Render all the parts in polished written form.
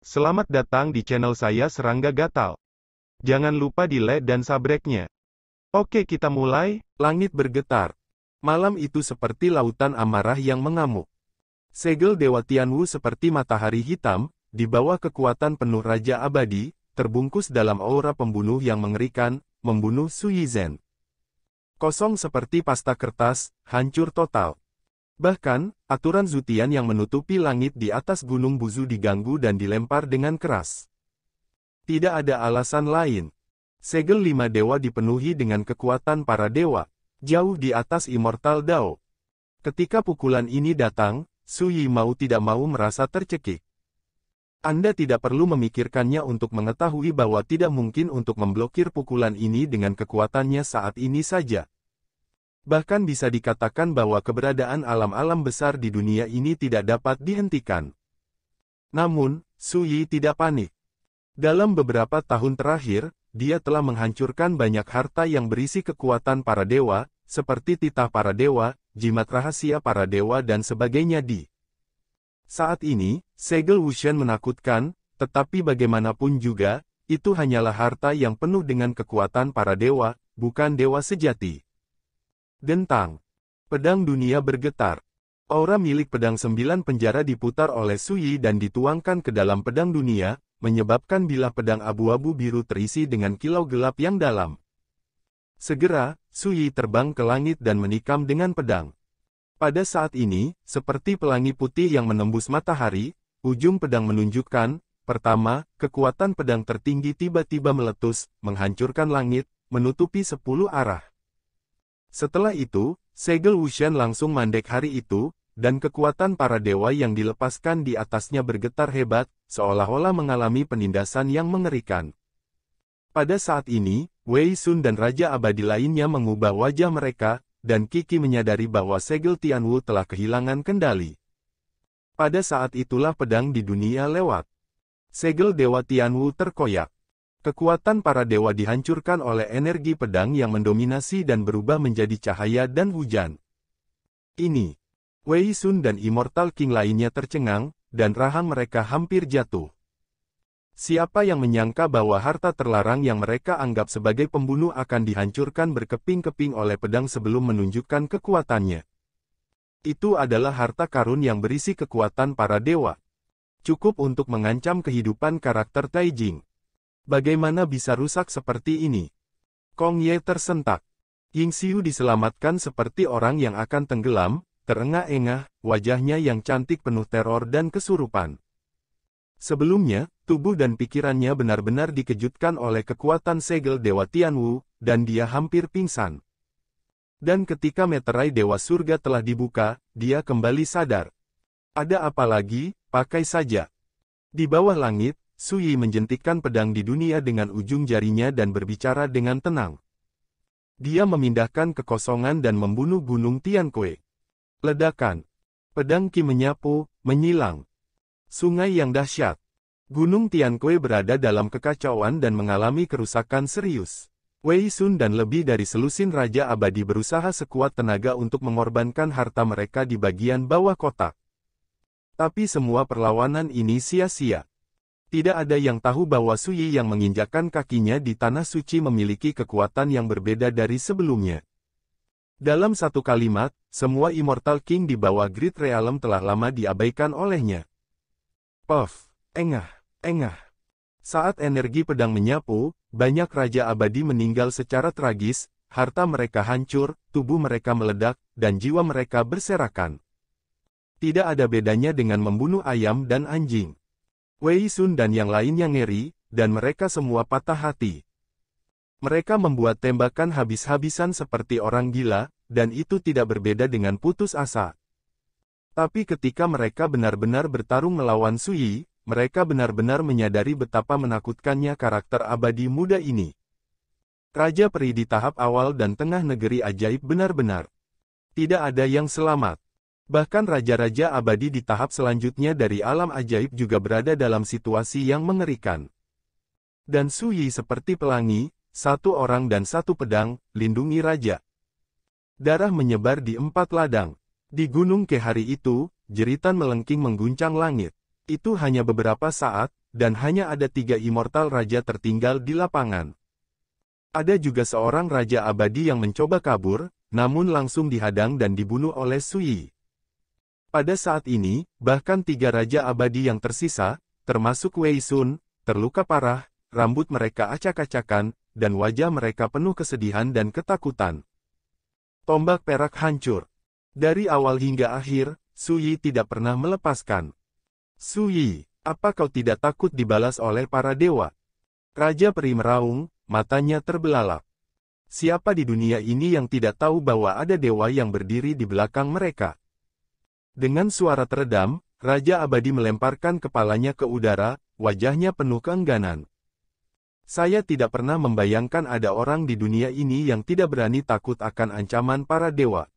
Selamat datang di channel saya Serangga Gatal. Jangan lupa di like dan subscribe-nya. Oke, kita mulai. Langit bergetar. Malam itu seperti lautan amarah yang mengamuk. Segel Dewa Tianwu seperti matahari hitam, di bawah kekuatan penuh Raja Abadi, terbungkus dalam aura pembunuh yang mengerikan, membunuh Su Yizhen. Kosong seperti pasta kertas, hancur total. Bahkan, aturan Zutian yang menutupi langit di atas Gunung Buzu diganggu dan dilempar dengan keras. Tidak ada alasan lain. Segel 5 dewa dipenuhi dengan kekuatan para dewa, jauh di atas Immortal Dao. Ketika pukulan ini datang, Su Yi mau tidak mau merasa tercekik. Anda tidak perlu memikirkannya untuk mengetahui bahwa tidak mungkin untuk memblokir pukulan ini dengan kekuatannya saat ini saja. Bahkan bisa dikatakan bahwa keberadaan alam-alam besar di dunia ini tidak dapat dihentikan. Namun, Su Yi tidak panik. Dalam beberapa tahun terakhir, dia telah menghancurkan banyak harta yang berisi kekuatan para dewa, seperti titah para dewa, jimat rahasia para dewa dan sebagainya di. Saat ini, segel Wushan menakutkan, tetapi bagaimanapun juga, itu hanyalah harta yang penuh dengan kekuatan para dewa, bukan dewa sejati. Dentang. Pedang dunia bergetar. Aura milik pedang 9 penjara diputar oleh Su Yi dan dituangkan ke dalam pedang dunia, menyebabkan bilah pedang abu-abu biru terisi dengan kilau gelap yang dalam. Segera, Su Yi terbang ke langit dan menikam dengan pedang. Pada saat ini, seperti pelangi putih yang menembus matahari, ujung pedang menunjukkan, pertama, kekuatan pedang tertinggi tiba-tiba meletus, menghancurkan langit, menutupi 10 arah. Setelah itu, segel Wushan langsung mandek hari itu, dan kekuatan para dewa yang dilepaskan di atasnya bergetar hebat, seolah-olah mengalami penindasan yang mengerikan. Pada saat ini, Wei Sun dan Raja Abadi lainnya mengubah wajah mereka, dan Qi menyadari bahwa segel Tianwu telah kehilangan kendali. Pada saat itulah pedang di dunia lewat. Segel Dewa Tianwu terkoyak. Kekuatan para dewa dihancurkan oleh energi pedang yang mendominasi dan berubah menjadi cahaya dan hujan. Ini. Wei Sun dan Immortal King lainnya tercengang, dan rahang mereka hampir jatuh. Siapa yang menyangka bahwa harta terlarang yang mereka anggap sebagai pembunuh akan dihancurkan berkeping-keping oleh pedang sebelum menunjukkan kekuatannya. Itu adalah harta karun yang berisi kekuatan para dewa. Cukup untuk mengancam kehidupan karakter Taijing. Bagaimana bisa rusak seperti ini? Kong Ye tersentak. Ying Xiu diselamatkan seperti orang yang akan tenggelam, terengah-engah, wajahnya yang cantik penuh teror dan kesurupan. Sebelumnya, tubuh dan pikirannya benar-benar dikejutkan oleh kekuatan segel Dewa Tianwu, dan dia hampir pingsan. Dan ketika meterai Dewa Surga telah dibuka, dia kembali sadar. Ada apa lagi, pakai saja. Di bawah langit, Su Yi menjentikkan pedang di dunia dengan ujung jarinya dan berbicara dengan tenang. Dia memindahkan kekosongan dan membunuh Gunung Tiankui. Ledakan. Pedang Qi menyapu, menyilang. Sungai yang dahsyat. Gunung Tiankui berada dalam kekacauan dan mengalami kerusakan serius. Wei Sun dan lebih dari selusin Raja Abadi berusaha sekuat tenaga untuk mengorbankan harta mereka di bagian bawah kotak. Tapi semua perlawanan ini sia-sia. Tidak ada yang tahu bahwa Su Yi yang menginjakkan kakinya di tanah suci memiliki kekuatan yang berbeda dari sebelumnya. Dalam satu kalimat, semua Immortal King di bawah Great Realm telah lama diabaikan olehnya. Puff, engah. Saat energi pedang menyapu, banyak Raja Abadi meninggal secara tragis, harta mereka hancur, tubuh mereka meledak, dan jiwa mereka berserakan. Tidak ada bedanya dengan membunuh ayam dan anjing. Wei Sun dan yang lainnya ngeri, dan mereka semua patah hati. Mereka membuat tembakan habis-habisan seperti orang gila, dan itu tidak berbeda dengan putus asa. Tapi ketika mereka benar-benar bertarung melawan Su Yi, mereka benar-benar menyadari betapa menakutkannya karakter abadi muda ini. Raja Peri di tahap awal dan tengah negeri ajaib benar-benar. Tidak ada yang selamat. Bahkan raja-raja abadi di tahap selanjutnya dari alam ajaib juga berada dalam situasi yang mengerikan. Dan Su Yi seperti pelangi, satu orang dan satu pedang, lindungi raja. Darah menyebar di 4 ladang. Di Gunung Ke hari itu, jeritan melengking mengguncang langit. Itu hanya beberapa saat, dan hanya ada 3 immortal raja tertinggal di lapangan. Ada juga seorang raja abadi yang mencoba kabur, namun langsung dihadang dan dibunuh oleh Su Yi. Pada saat ini, bahkan 3 raja abadi yang tersisa, termasuk Wei Sun, terluka parah, rambut mereka acak-acakan, dan wajah mereka penuh kesedihan dan ketakutan. Tombak perak hancur. Dari awal hingga akhir, Su Yi tidak pernah melepaskan. Su Yi, apa kau tidak takut dibalas oleh para dewa? Raja peri meraung, matanya terbelalak. Siapa di dunia ini yang tidak tahu bahwa ada dewa yang berdiri di belakang mereka? Dengan suara teredam, Raja Abadi melemparkan kepalanya ke udara, wajahnya penuh keengganan. Saya tidak pernah membayangkan ada orang di dunia ini yang tidak berani takut akan ancaman para dewa.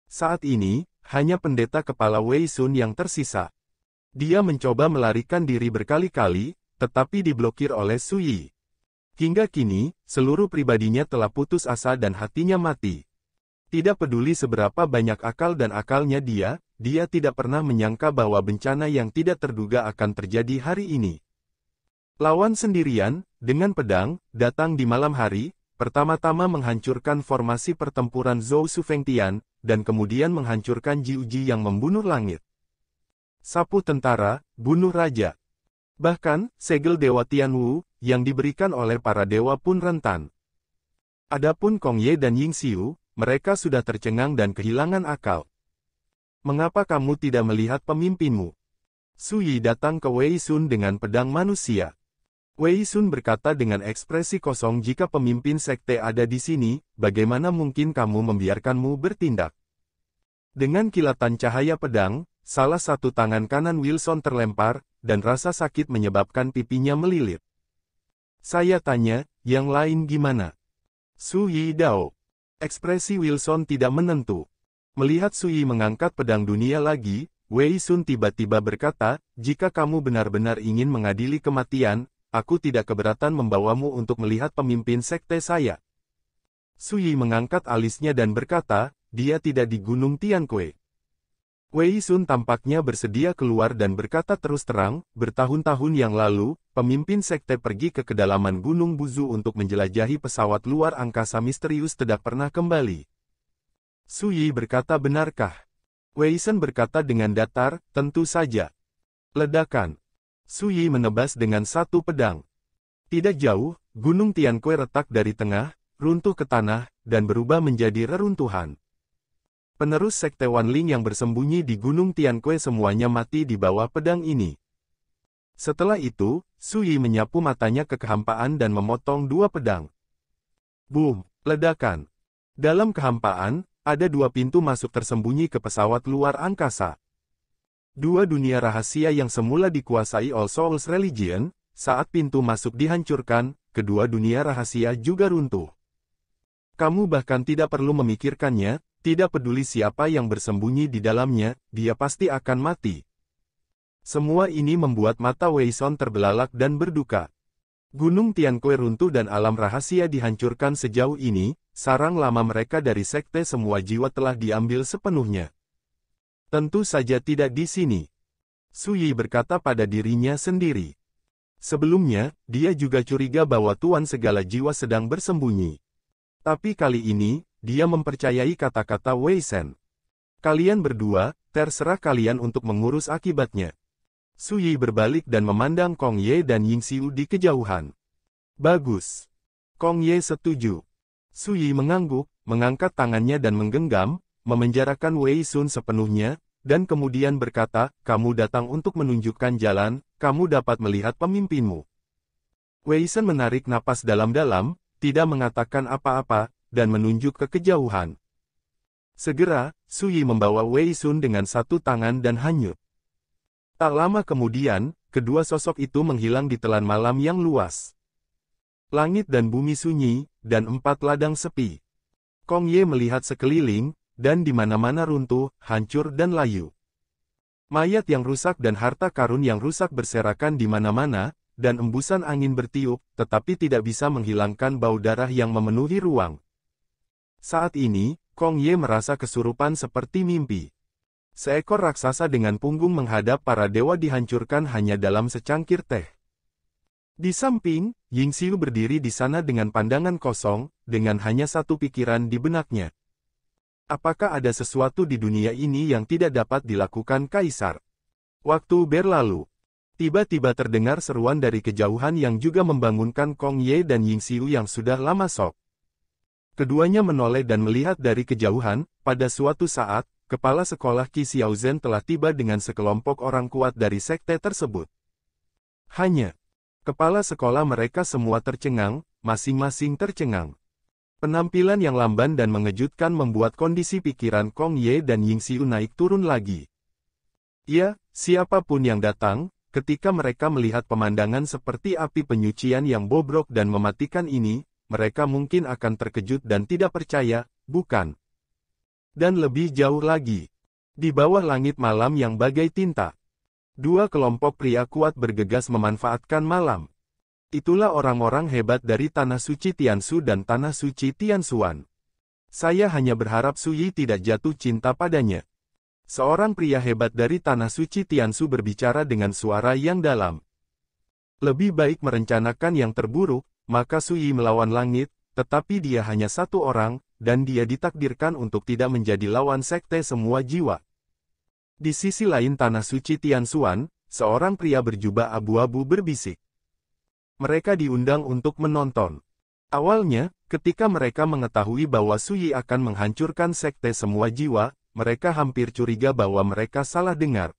Saat ini, hanya pendeta kepala Wei Sun yang tersisa. Dia mencoba melarikan diri berkali-kali, tetapi diblokir oleh Su Yi. Hingga kini, seluruh pribadinya telah putus asa dan hatinya mati. Tidak peduli seberapa banyak akal dan akalnya dia tidak pernah menyangka bahwa bencana yang tidak terduga akan terjadi hari ini. Lawan sendirian, dengan pedang, datang di malam hari, pertama-tama menghancurkan formasi pertempuran Zhou Sufengtian, dan kemudian menghancurkan Jiuji yang membunuh langit. Sapu tentara, bunuh raja. Bahkan, segel Dewa Tianwu, yang diberikan oleh para dewa pun rentan. Adapun Kong Ye dan Ying Xiu, mereka sudah tercengang dan kehilangan akal. Mengapa kamu tidak melihat pemimpinmu? Su Yi datang ke Wei Sun dengan pedang manusia. Wei Sun berkata dengan ekspresi kosong, jika pemimpin sekte ada di sini, bagaimana mungkin kamu membiarkanmu bertindak? Dengan kilatan cahaya pedang, salah satu tangan kanan Wilson terlempar, dan rasa sakit menyebabkan pipinya melilit. Saya tanya, yang lain gimana? Su Yi Dao. Ekspresi Wilson tidak menentu. Melihat Su Yi mengangkat pedang dunia lagi, Wei Sun tiba-tiba berkata, jika kamu benar-benar ingin mengadili kematian, aku tidak keberatan membawamu untuk melihat pemimpin sekte saya. Su Yi mengangkat alisnya dan berkata, dia tidak di Gunung Tiankui. Wei Sun tampaknya bersedia keluar dan berkata terus terang, bertahun-tahun yang lalu, pemimpin sekte pergi ke kedalaman Gunung Buzu untuk menjelajahi pesawat luar angkasa misterius tidak pernah kembali. Su Yi berkata benarkah? Wei Sun berkata dengan datar, tentu saja. Ledakan. Su Yi menebas dengan satu pedang. Tidak jauh, Gunung Tiankui retak dari tengah, runtuh ke tanah, dan berubah menjadi reruntuhan. Penerus sekte Wanling yang bersembunyi di Gunung Tiankui semuanya mati di bawah pedang ini. Setelah itu, Su Yi menyapu matanya ke kehampaan dan memotong 2 pedang. Boom! Ledakan. Dalam kehampaan, ada 2 pintu masuk tersembunyi ke pesawat luar angkasa. 2 dunia rahasia yang semula dikuasai All Souls Religion, saat pintu masuk dihancurkan, kedua dunia rahasia juga runtuh. Kamu bahkan tidak perlu memikirkannya, tidak peduli siapa yang bersembunyi di dalamnya, dia pasti akan mati. Semua ini membuat mata Wei Sun terbelalak dan berduka. Gunung Tiankui runtuh dan alam rahasia dihancurkan sejauh ini, sarang lama mereka dari sekte semua jiwa telah diambil sepenuhnya. Tentu saja tidak di sini. Su Yi berkata pada dirinya sendiri. Sebelumnya, dia juga curiga bahwa Tuan segala jiwa sedang bersembunyi. Tapi kali ini, dia mempercayai kata-kata Wei Sun. Kalian berdua, terserah kalian untuk mengurus akibatnya. Su Yi berbalik dan memandang Kong Ye dan Ying Xiu di kejauhan. Bagus. Kong Ye setuju. Su Yi mengangguk, mengangkat tangannya dan menggenggam, memenjarakan Wei Sun sepenuhnya, dan kemudian berkata, kamu datang untuk menunjukkan jalan, kamu dapat melihat pemimpinmu. Wei Sun menarik napas dalam-dalam, tidak mengatakan apa-apa, dan menunjuk ke kejauhan. Segera, Su Yi membawa Wei Sun dengan satu tangan dan hanyut. Tak lama kemudian, kedua sosok itu menghilang di telan malam yang luas. Langit dan bumi sunyi, dan 4 ladang sepi. Kong Ye melihat sekeliling, dan di mana-mana runtuh, hancur dan layu. Mayat yang rusak dan harta karun yang rusak berserakan di mana-mana, dan embusan angin bertiup, tetapi tidak bisa menghilangkan bau darah yang memenuhi ruang. Saat ini, Kong Ye merasa kesurupan seperti mimpi. Seekor raksasa dengan punggung menghadap para dewa dihancurkan hanya dalam secangkir teh. Di samping, Yingxiu berdiri di sana dengan pandangan kosong, dengan hanya satu pikiran di benaknya. Apakah ada sesuatu di dunia ini yang tidak dapat dilakukan kaisar? Waktu berlalu. Tiba-tiba terdengar seruan dari kejauhan yang juga membangunkan Kong Ye dan Yingxiu yang sudah lama sok. Keduanya menoleh dan melihat dari kejauhan. Pada suatu saat, kepala sekolah Qi Xiaozhen telah tiba dengan sekelompok orang kuat dari sekte tersebut. Hanya, kepala sekolah mereka semua tercengang, masing-masing tercengang. Penampilan yang lamban dan mengejutkan membuat kondisi pikiran Kong Ye dan Yingxiu naik turun lagi. Ya, siapapun yang datang, ketika mereka melihat pemandangan seperti api penyucian yang bobrok dan mematikan ini, mereka mungkin akan terkejut dan tidak percaya, bukan? Dan lebih jauh lagi, di bawah langit malam yang bagai tinta, dua kelompok pria kuat bergegas memanfaatkan malam. Itulah orang-orang hebat dari Tanah Suci Tianshu dan Tanah Suci Tianshuan. Saya hanya berharap Suyi tidak jatuh cinta padanya. Seorang pria hebat dari Tanah Suci Tianshu berbicara dengan suara yang dalam. Lebih baik merencanakan yang terburuk, maka Suyi melawan langit, tetapi dia hanya satu orang, dan dia ditakdirkan untuk tidak menjadi lawan sekte semua jiwa. Di sisi lain Tanah Suci Tianshuan, seorang pria berjubah abu-abu berbisik. Mereka diundang untuk menonton. Awalnya, ketika mereka mengetahui bahwa Suyi akan menghancurkan sekte semua jiwa, mereka hampir curiga bahwa mereka salah dengar.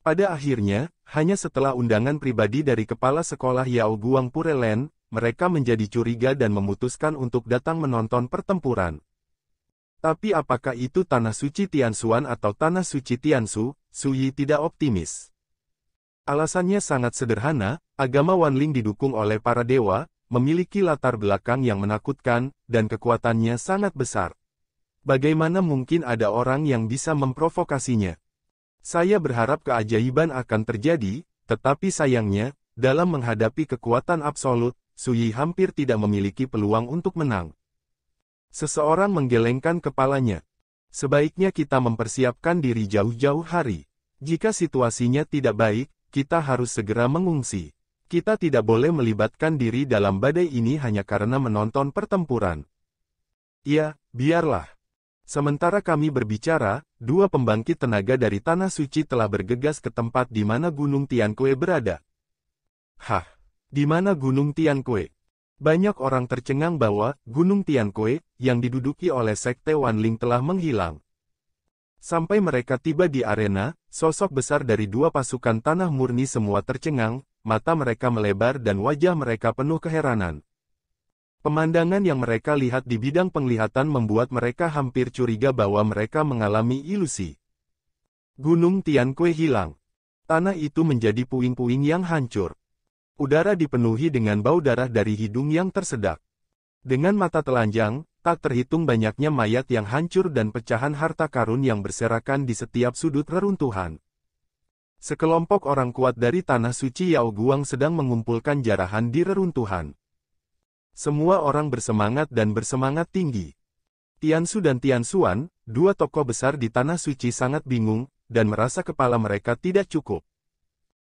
Pada akhirnya, hanya setelah undangan pribadi dari kepala sekolah Yao Guang Purelen, mereka menjadi curiga dan memutuskan untuk datang menonton pertempuran. Tapi apakah itu Tanah Suci Tianshuan atau Tanah Suci Tianshu? Suyi tidak optimis. Alasannya sangat sederhana, agama Wanling didukung oleh para dewa, memiliki latar belakang yang menakutkan, dan kekuatannya sangat besar. Bagaimana mungkin ada orang yang bisa memprovokasinya? Saya berharap keajaiban akan terjadi, tetapi sayangnya, dalam menghadapi kekuatan absolut, Suyi hampir tidak memiliki peluang untuk menang. Seseorang menggelengkan kepalanya. Sebaiknya kita mempersiapkan diri jauh-jauh hari. Jika situasinya tidak baik, kita harus segera mengungsi. Kita tidak boleh melibatkan diri dalam badai ini hanya karena menonton pertempuran. Ya, biarlah. Sementara kami berbicara, dua pembangkit tenaga dari Tanah Suci telah bergegas ke tempat di mana Gunung Tianque berada. Hah? Di mana Gunung Tianque? Banyak orang tercengang bahwa Gunung Tianque, yang diduduki oleh Sekte Wanling telah menghilang. Sampai mereka tiba di arena, sosok besar dari dua pasukan tanah murni semua tercengang, mata mereka melebar dan wajah mereka penuh keheranan. Pemandangan yang mereka lihat di bidang penglihatan membuat mereka hampir curiga bahwa mereka mengalami ilusi. Gunung Tianque hilang. Tanah itu menjadi puing-puing yang hancur. Udara dipenuhi dengan bau darah dari hidung yang tersedak. Dengan mata telanjang, tak terhitung banyaknya mayat yang hancur dan pecahan harta karun yang berserakan di setiap sudut reruntuhan. Sekelompok orang kuat dari Tanah Suci Yao Guang sedang mengumpulkan jarahan di reruntuhan. Semua orang bersemangat dan bersemangat tinggi. Tianshu dan Tianshuan, dua tokoh besar di Tanah Suci sangat bingung, dan merasa kepala mereka tidak cukup.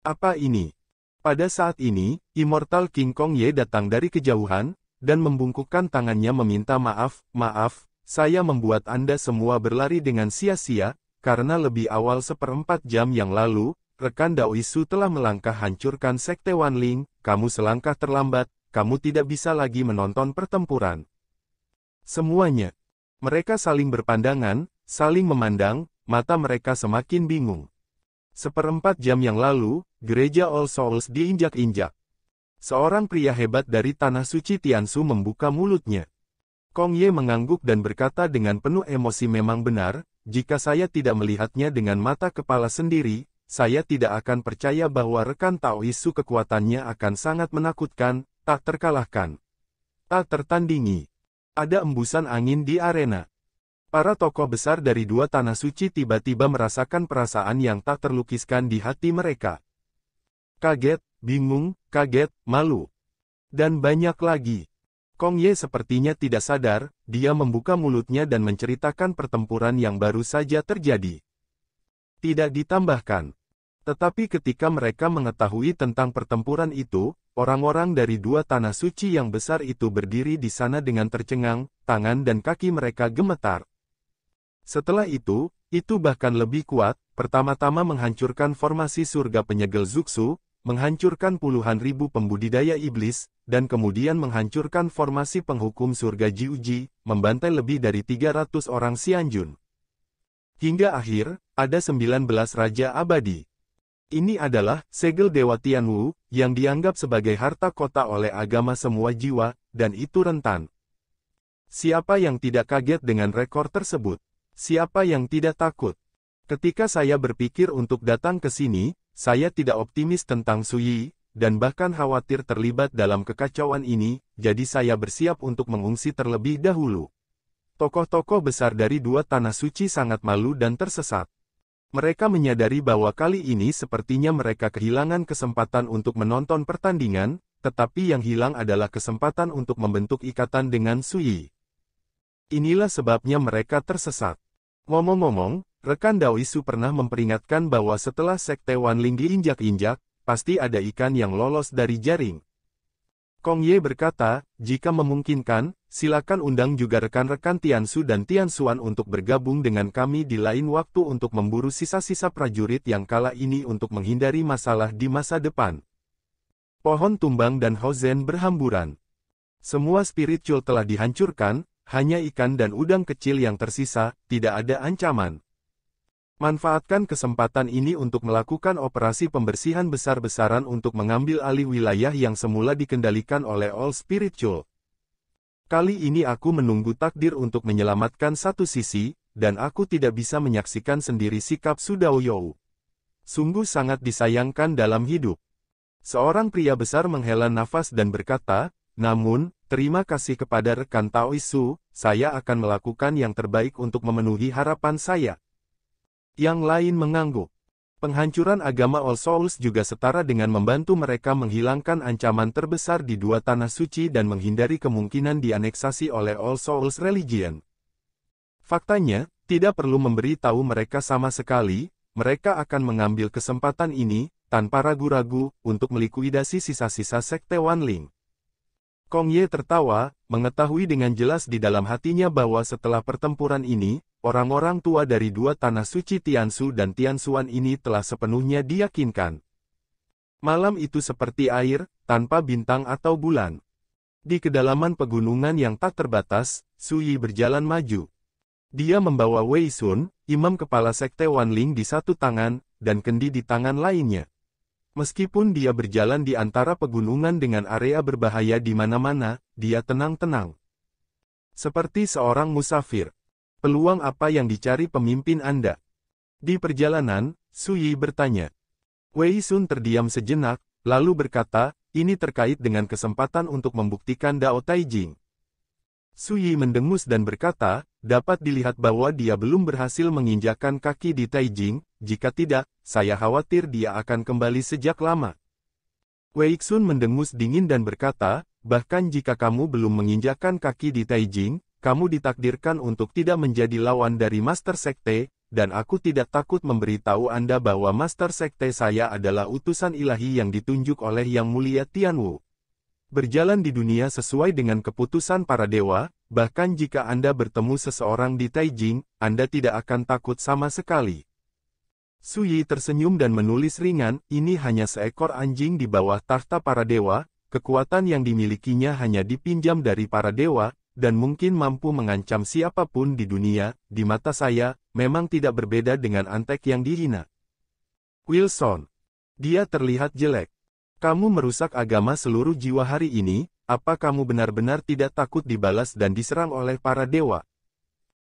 Apa ini? Pada saat ini, Immortal King Kong Ye datang dari kejauhan, dan membungkukkan tangannya meminta maaf, saya membuat Anda semua berlari dengan sia-sia, karena lebih awal 1/4 jam yang lalu, rekan Daoisu telah melangkah hancurkan Sekte Wanling, kamu selangkah terlambat, kamu tidak bisa lagi menonton pertempuran. Semuanya. Mereka saling berpandangan, saling memandang, mata mereka semakin bingung. 1/4 jam yang lalu, gereja All Souls diinjak-injak. Seorang pria hebat dari Tanah Suci Tianshu membuka mulutnya. Kong Ye mengangguk dan berkata dengan penuh emosi memang benar, jika saya tidak melihatnya dengan mata kepala sendiri, saya tidak akan percaya bahwa rekan Taoisu kekuatannya akan sangat menakutkan, tak terkalahkan. Tak tertandingi. Ada embusan angin di arena. Para tokoh besar dari dua Tanah Suci tiba-tiba merasakan perasaan yang tak terlukiskan di hati mereka. Kaget, bingung, kaget, malu. Dan banyak lagi. Kong Ye sepertinya tidak sadar, dia membuka mulutnya dan menceritakan pertempuran yang baru saja terjadi. Tidak ditambahkan. Tetapi ketika mereka mengetahui tentang pertempuran itu, orang-orang dari dua tanah suci yang besar itu berdiri di sana dengan tercengang, tangan dan kaki mereka gemetar. Setelah itu bahkan lebih kuat, pertama-tama menghancurkan formasi surga penyegel Zuxu, menghancurkan puluhan ribu pembudidaya iblis, dan kemudian menghancurkan formasi penghukum surga Jiuji, membantai lebih dari 300 orang Xianjun. Hingga akhir, ada 19 Raja Abadi. Ini adalah segel Dewa Tianwu, yang dianggap sebagai harta kota oleh agama semua jiwa, dan itu rentan. Siapa yang tidak kaget dengan rekor tersebut? Siapa yang tidak takut? Ketika saya berpikir untuk datang ke sini, saya tidak optimis tentang Su Yi, dan bahkan khawatir terlibat dalam kekacauan ini, jadi saya bersiap untuk mengungsi terlebih dahulu. Tokoh-tokoh besar dari dua tanah suci sangat malu dan tersesat. Mereka menyadari bahwa kali ini sepertinya mereka kehilangan kesempatan untuk menonton pertandingan, tetapi yang hilang adalah kesempatan untuk membentuk ikatan dengan Su Yi. Inilah sebabnya mereka tersesat. Ngomong-ngomong, rekan Daoisu pernah memperingatkan bahwa setelah Sekte Wanling diinjak-injak, pasti ada ikan yang lolos dari jaring. Kong Ye berkata, jika memungkinkan, silakan undang juga rekan-rekan Tiansu dan Tianxuan untuk bergabung dengan kami di lain waktu untuk memburu sisa-sisa prajurit yang kalah ini untuk menghindari masalah di masa depan. Pohon tumbang dan Hozhen berhamburan. Semua spiritual telah dihancurkan, hanya ikan dan udang kecil yang tersisa, tidak ada ancaman. Manfaatkan kesempatan ini untuk melakukan operasi pembersihan besar-besaran untuk mengambil alih wilayah yang semula dikendalikan oleh All Spiritual. Kali ini aku menunggu takdir untuk menyelamatkan satu sisi, dan aku tidak bisa menyaksikan sendiri sikap Su Daoyou. Sungguh sangat disayangkan dalam hidup. Seorang pria besar menghela nafas dan berkata, namun, terima kasih kepada rekan Taoisu, saya akan melakukan yang terbaik untuk memenuhi harapan saya. Yang lain mengangguk. Penghancuran agama All Souls juga setara dengan membantu mereka menghilangkan ancaman terbesar di dua tanah suci dan menghindari kemungkinan dianeksasi oleh All Souls Religion. Faktanya, tidak perlu memberi tahu mereka sama sekali, mereka akan mengambil kesempatan ini, tanpa ragu-ragu, untuk melikuidasi sisa-sisa Sekte Wanling. Kong Ye tertawa, mengetahui dengan jelas di dalam hatinya bahwa setelah pertempuran ini, orang-orang tua dari dua tanah suci Tiansu dan Tianxuan ini telah sepenuhnya diyakinkan. Malam itu seperti air, tanpa bintang atau bulan. Di kedalaman pegunungan yang tak terbatas, Su Yi berjalan maju. Dia membawa Wei Sun, imam kepala Sekte Wanling di satu tangan, dan Kendi di tangan lainnya. Meskipun dia berjalan di antara pegunungan dengan area berbahaya di mana-mana, dia tenang-tenang. Seperti seorang musafir. Peluang apa yang dicari pemimpin Anda? Di perjalanan, Su Yi bertanya. Wei Sun terdiam sejenak, lalu berkata, ini terkait dengan kesempatan untuk membuktikan Dao Taijing. Su Yi mendengus dan berkata, dapat dilihat bahwa dia belum berhasil menginjakkan kaki di Taijing, jika tidak, saya khawatir dia akan kembali sejak lama. Wei Sun mendengus dingin dan berkata, bahkan jika kamu belum menginjakkan kaki di Taijing, kamu ditakdirkan untuk tidak menjadi lawan dari Master Sekte, dan aku tidak takut memberitahu Anda bahwa Master Sekte saya adalah utusan ilahi yang ditunjuk oleh Yang Mulia Tianwu. Berjalan di dunia sesuai dengan keputusan para dewa, bahkan jika Anda bertemu seseorang di Taijing, Anda tidak akan takut sama sekali. Su Yi tersenyum dan menulis ringan, ini hanya seekor anjing di bawah tahta para dewa, kekuatan yang dimilikinya hanya dipinjam dari para dewa, dan mungkin mampu mengancam siapapun di dunia, di mata saya, memang tidak berbeda dengan antek yang dihina. Wilson. Dia terlihat jelek. Kamu merusak agama seluruh jiwa hari ini, apa kamu benar-benar tidak takut dibalas dan diserang oleh para dewa?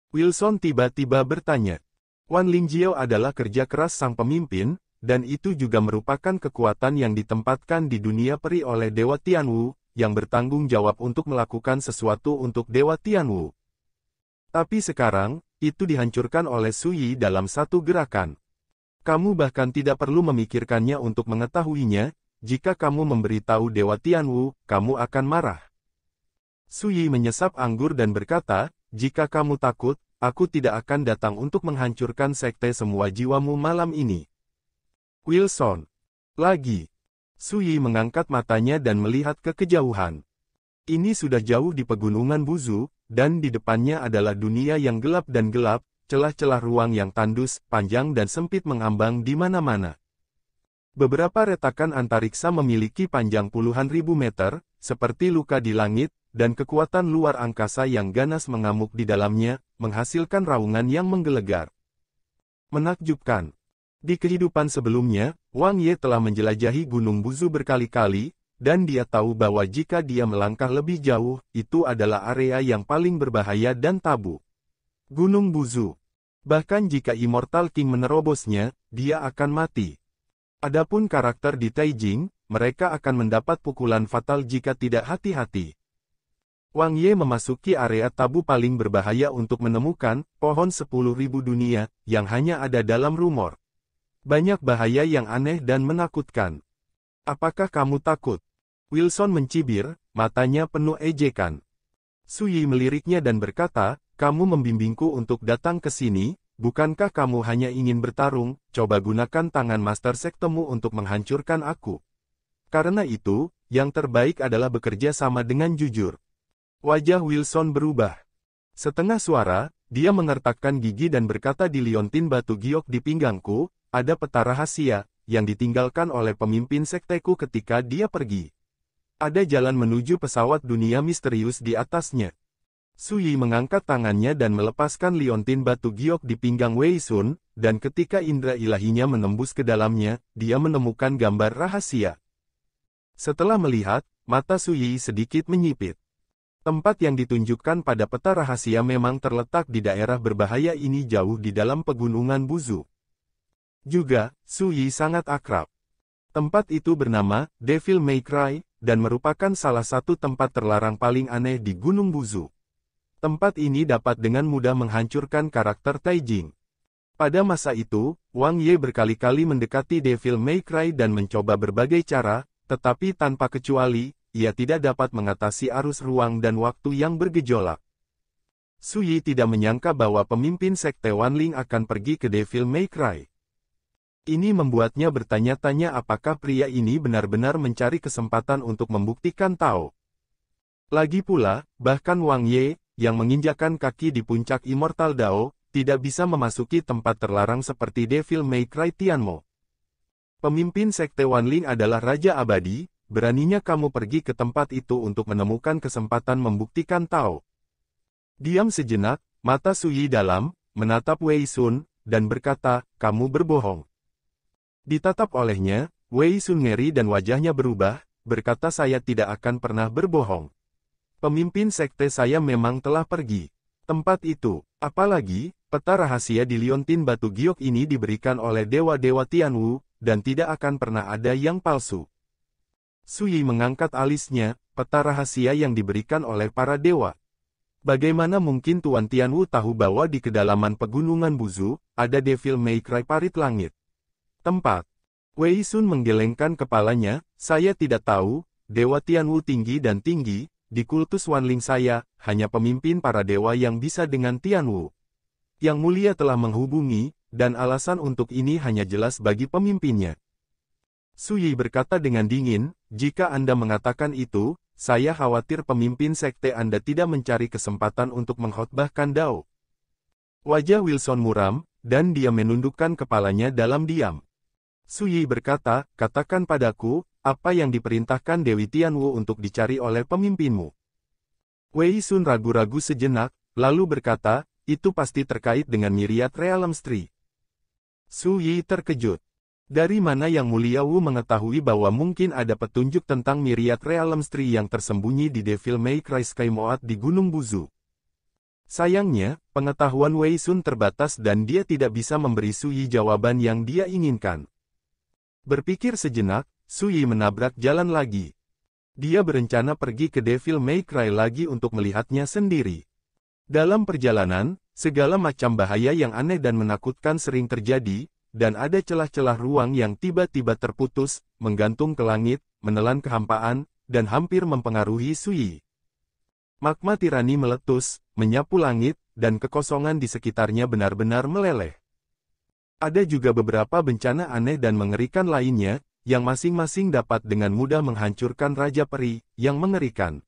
Wilson tiba-tiba bertanya. Wan Lingjiao adalah kerja keras sang pemimpin, dan itu juga merupakan kekuatan yang ditempatkan di dunia peri oleh Dewa Tianwu, yang bertanggung jawab untuk melakukan sesuatu untuk Dewa Tianwu. Tapi sekarang, itu dihancurkan oleh Su Yi dalam satu gerakan. Kamu bahkan tidak perlu memikirkannya untuk mengetahuinya, jika kamu memberitahu Dewa Tianwu, kamu akan marah. Su Yi menyesap anggur dan berkata, jika kamu takut, aku tidak akan datang untuk menghancurkan sekte semua jiwamu malam ini. Wilson. Lagi. Sui mengangkat matanya dan melihat ke kejauhan. Ini sudah jauh di pegunungan Buzu, dan di depannya adalah dunia yang gelap dan gelap, celah-celah ruang yang tandus, panjang dan sempit mengambang di mana-mana. Beberapa retakan antariksa memiliki panjang puluhan ribu meter, seperti luka di langit, dan kekuatan luar angkasa yang ganas mengamuk di dalamnya, menghasilkan raungan yang menggelegar. Menakjubkan. Di kehidupan sebelumnya, Wang Ye telah menjelajahi Gunung Buzu berkali-kali, dan dia tahu bahwa jika dia melangkah lebih jauh, itu adalah area yang paling berbahaya dan tabu. Gunung Buzu. Bahkan jika Immortal King menerobosnya, dia akan mati. Adapun karakter di Taijing, mereka akan mendapat pukulan fatal jika tidak hati-hati. Wang Ye memasuki area tabu paling berbahaya untuk menemukan pohon 10.000 dunia, yang hanya ada dalam rumor. Banyak bahaya yang aneh dan menakutkan. Apakah kamu takut? Wilson mencibir, matanya penuh ejekan. Sui meliriknya dan berkata, kamu membimbingku untuk datang ke sini, bukankah kamu hanya ingin bertarung? Coba gunakan tangan master sektemu untuk menghancurkan aku. Karena itu, yang terbaik adalah bekerja sama dengan jujur. Wajah Wilson berubah. Setengah suara, dia mengertakkan gigi dan berkata di liontin batu giok di pinggangku, ada peta rahasia, yang ditinggalkan oleh pemimpin sekteku ketika dia pergi. Ada jalan menuju pesawat dunia misterius di atasnya. Sui mengangkat tangannya dan melepaskan liontin batu giok di pinggang Wei Sun, dan ketika indera ilahinya menembus ke dalamnya, dia menemukan gambar rahasia. Setelah melihat, mata Sui sedikit menyipit. Tempat yang ditunjukkan pada peta rahasia memang terletak di daerah berbahaya ini jauh di dalam pegunungan Buzu. Juga, Sui sangat akrab. Tempat itu bernama Devil May Cry, dan merupakan salah satu tempat terlarang paling aneh di Gunung Buzu. Tempat ini dapat dengan mudah menghancurkan karakter Taijing. Pada masa itu, Wang Ye berkali-kali mendekati Devil May Cry dan mencoba berbagai cara, tetapi tanpa kecuali, ia tidak dapat mengatasi arus ruang dan waktu yang bergejolak. Sui tidak menyangka bahwa pemimpin sekte Wanling akan pergi ke Devil May Cry. Ini membuatnya bertanya-tanya apakah pria ini benar-benar mencari kesempatan untuk membuktikan Tao. Lagi pula, bahkan Wang Ye, yang menginjakkan kaki di puncak Immortal Dao, tidak bisa memasuki tempat terlarang seperti Devil May Cry Tianmo. Pemimpin sekte Wanling adalah Raja Abadi, beraninya kamu pergi ke tempat itu untuk menemukan kesempatan membuktikan Tao. Diam sejenak, mata Sui dalam, menatap Wei Sun, dan berkata, kamu berbohong. Ditatap olehnya, Wei Sun ngeri dan wajahnya berubah, berkata saya tidak akan pernah berbohong. Pemimpin sekte saya memang telah pergi. Tempat itu, apalagi, peta rahasia di liontin batu giok ini diberikan oleh dewa-dewa Tianwu, dan tidak akan pernah ada yang palsu. Sui mengangkat alisnya, peta rahasia yang diberikan oleh para dewa. Bagaimana mungkin Tuan Tianwu tahu bahwa di kedalaman pegunungan Buzu, ada Devil May Cry parit langit? Tempat. Wei Sun menggelengkan kepalanya, saya tidak tahu, Dewa Tianwu tinggi dan tinggi, di kultus Wanling saya, hanya pemimpin para dewa yang bisa dengan Tianwu. Yang mulia telah menghubungi, dan alasan untuk ini hanya jelas bagi pemimpinnya. Sui berkata dengan dingin, jika Anda mengatakan itu, saya khawatir pemimpin sekte Anda tidak mencari kesempatan untuk mengkhotbahkan Dao. Wajah Wilson muram, dan dia menundukkan kepalanya dalam diam. Sui berkata, katakan padaku, apa yang diperintahkan Dewi Tianwu untuk dicari oleh pemimpinmu? Wei Sun ragu-ragu sejenak, lalu berkata, itu pasti terkait dengan Myriad Realms Tree. Sui terkejut. Dari mana Yang Mulia Wu mengetahui bahwa mungkin ada petunjuk tentang Myriad Realms Tree yang tersembunyi di Devil May Cry Sky Moat di Gunung Buzu? Sayangnya, pengetahuan Wei Sun terbatas dan dia tidak bisa memberi Sui jawaban yang dia inginkan. Berpikir sejenak, Sui menabrak jalan lagi. Dia berencana pergi ke Devil May Cry lagi untuk melihatnya sendiri. Dalam perjalanan, segala macam bahaya yang aneh dan menakutkan sering terjadi, dan ada celah-celah ruang yang tiba-tiba terputus, menggantung ke langit, menelan kehampaan, dan hampir mempengaruhi Sui. Magma tirani meletus, menyapu langit, dan kekosongan di sekitarnya benar-benar meleleh. Ada juga beberapa bencana aneh dan mengerikan lainnya, yang masing-masing dapat dengan mudah menghancurkan Raja Peri, yang mengerikan.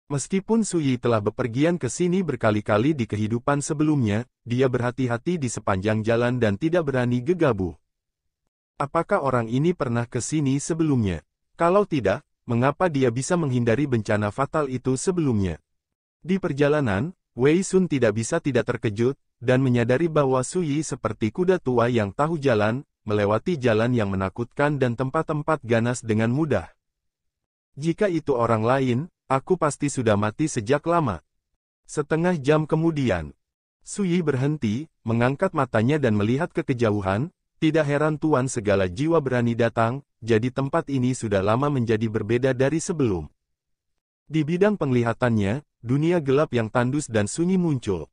Meskipun Su Yi telah bepergian ke sini berkali-kali di kehidupan sebelumnya, dia berhati-hati di sepanjang jalan dan tidak berani gegabah. Apakah orang ini pernah ke sini sebelumnya? Kalau tidak, mengapa dia bisa menghindari bencana fatal itu sebelumnya? Di perjalanan, Wei Sun tidak bisa tidak terkejut, dan menyadari bahwa Su Yi seperti kuda tua yang tahu jalan, melewati jalan yang menakutkan dan tempat-tempat ganas dengan mudah. Jika itu orang lain, aku pasti sudah mati sejak lama. Setengah jam kemudian, Su Yi berhenti, mengangkat matanya dan melihat ke kejauhan. Tidak heran Tuan segala jiwa berani datang, jadi tempat ini sudah lama menjadi berbeda dari sebelum. Di bidang penglihatannya, dunia gelap yang tandus dan sunyi muncul.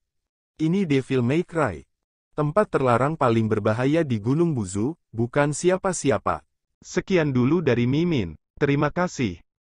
Ini Devil May Cry. Tempat terlarang paling berbahaya di Gunung Buzu, bukan siapa-siapa. Sekian dulu dari Mimin. Terima kasih.